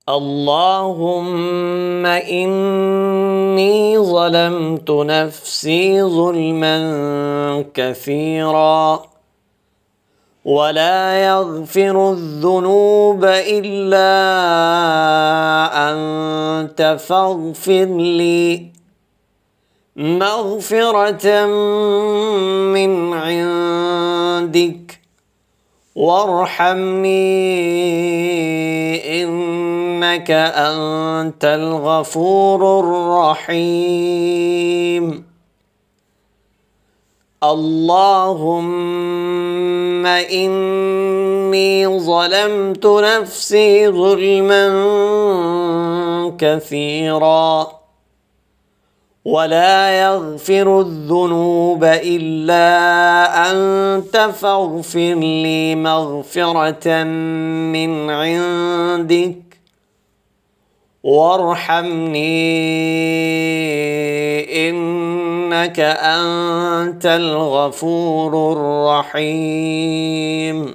اللهم إني ظلمت نفسي ظلما كثيرا ولا يغفر الذنوب إلا أنت فاغفر لي مغفرة من عندك وارحمني إنك أنت الغفور الرحيم. اللهم إني ظلمت نفسي ظلما كثيرا ولا يغفر الذنوب إلا أنت فاغفر لي مغفرة من عندك وارحمني إنك أنت الغفور الرحيم.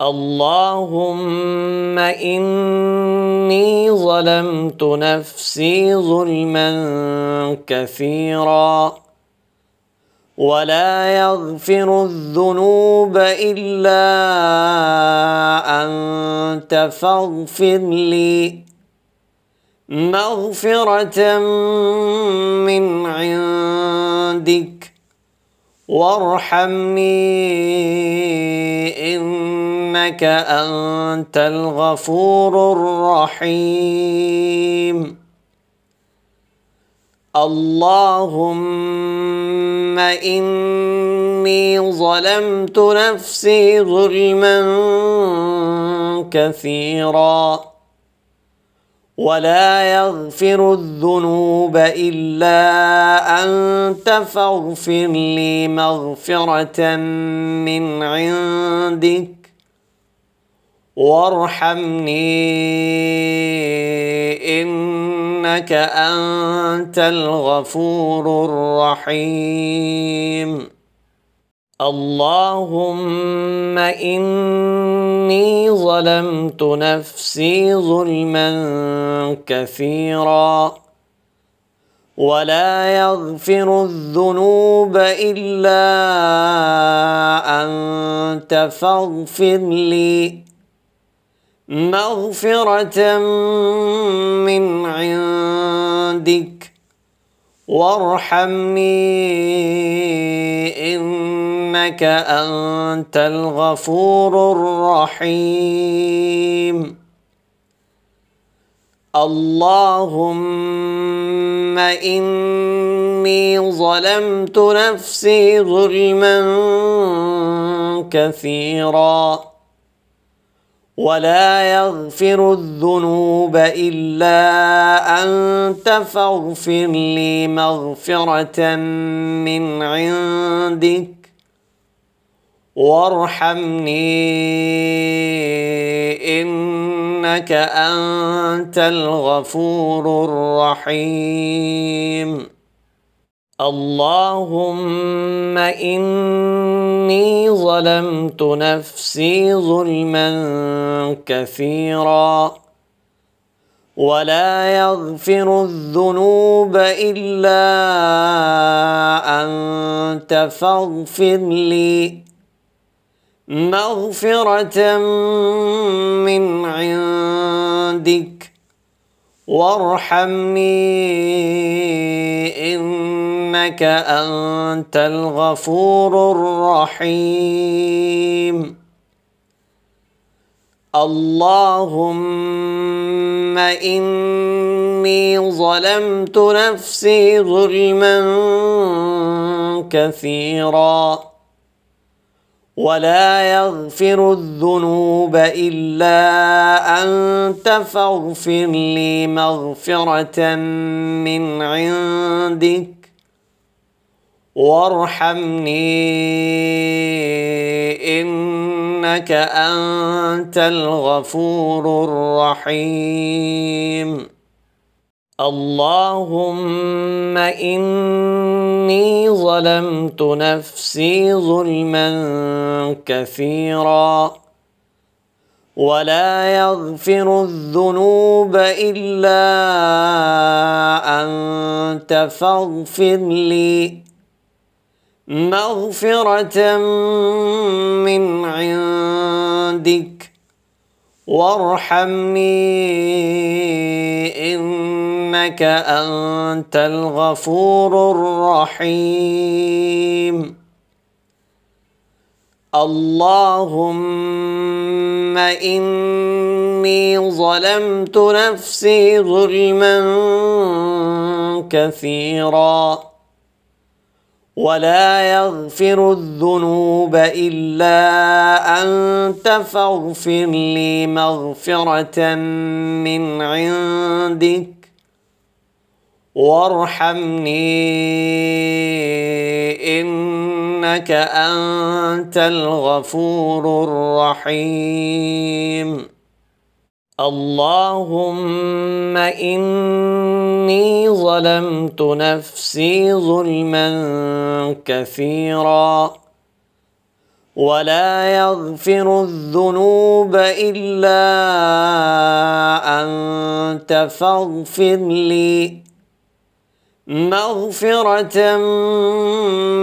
اللهم إني ظلمت نفسي ظلما كثيرا ولا يغفر الذنوب إلا أنت فاغفر لي مغفرة من عندك وارحمني إنك أنت الغفور الرحيم. اللهم إني ظلمت نفسي ظلما كثيرا ولا يغفر الذنوب إلا أنت فاغفر لي مغفرة من عندك وارحمني إنك أنت الغفور الرحيم. اللهم إني ظلمت نفسي ظلما كثيرا ولا يغفر الذنوب إلا أنت فاغفر لي مغفرة من عندك وارحمني إنك أنت الغفور الرحيم. اللهم إني ظلمت نفسي ظلما كثيرا ولا يغفر الذنوب إلا أنت فاغفر لي مغفرة من عندك وارحمني إنك أنت الغفور الرحيم. اللهم إني ظلمت نفسي ظلما كثيرا ولا يغفر الذنوب إلا أنت فاغفر لي مغفرة من عندك وارحمني إنك أنت الغفور الرحيم. اللهم إني ظلمت نفسي ظلما كثيرا ولا يغفر الذنوب إلا أنت فاغفر لي مغفرة من عندك وارحمني إنك أنت الغفور الرحيم. اللهم إني ظلمت نفسي ظلما كثيرا ولا يغفر الذنوب إلا أنت فاغفر لي مغفرة من عندك وارحمني إنك أنت الغفور الرحيم. اللهم إني ظلمت نفسي ظلما كثيرا ولا يغفر الذنوب إلا أنت فاغفر لي مغفرة من عندك وارحمني إنك أنت الغفور الرحيم. اللهم إني ظلمت نفسي ظلما كثيرا ولا يغفر الذنوب إلا أنت فاغفر لي مغفرة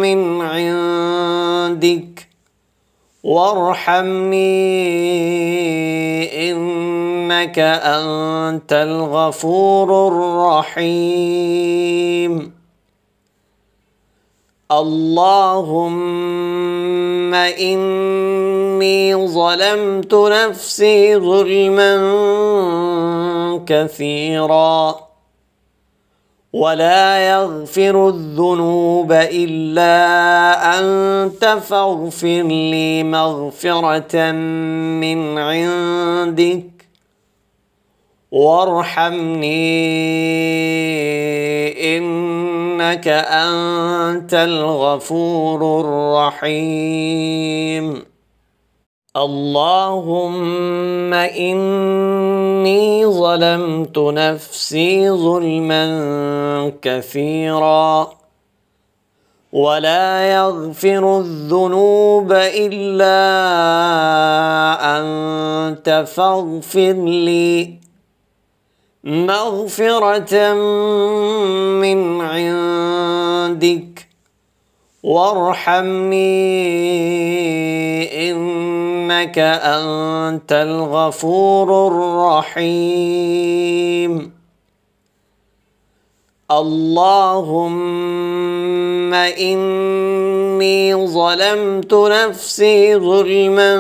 من عندك وارحمني إنك أنت الغفور الرحيم. اللهم إني ظلمت نفسي ظلما كثيرا ولا يغفر الذنوب إلا أنت فاغفر لي مغفرة من عندك وارحمني إنك أنت الغفور الرحيم. اللهم إني ظلمت نفسي ظلما كثيرا ولا يغفر الذنوب إلا أنت فاغفر لي مغفرة من عندك وارحمني إنك أنت الغفور الرحيم. اللهم إني ظلمت نفسي ظلما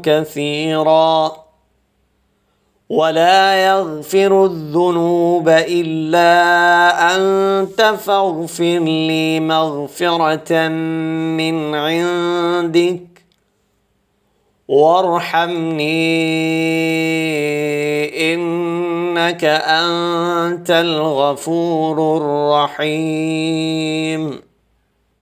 كثيرا ولا يغفر الذنوب إلا أنت فاغفر لي مغفرة من عندك وارحمني إنك أنت الغفور الرحيم.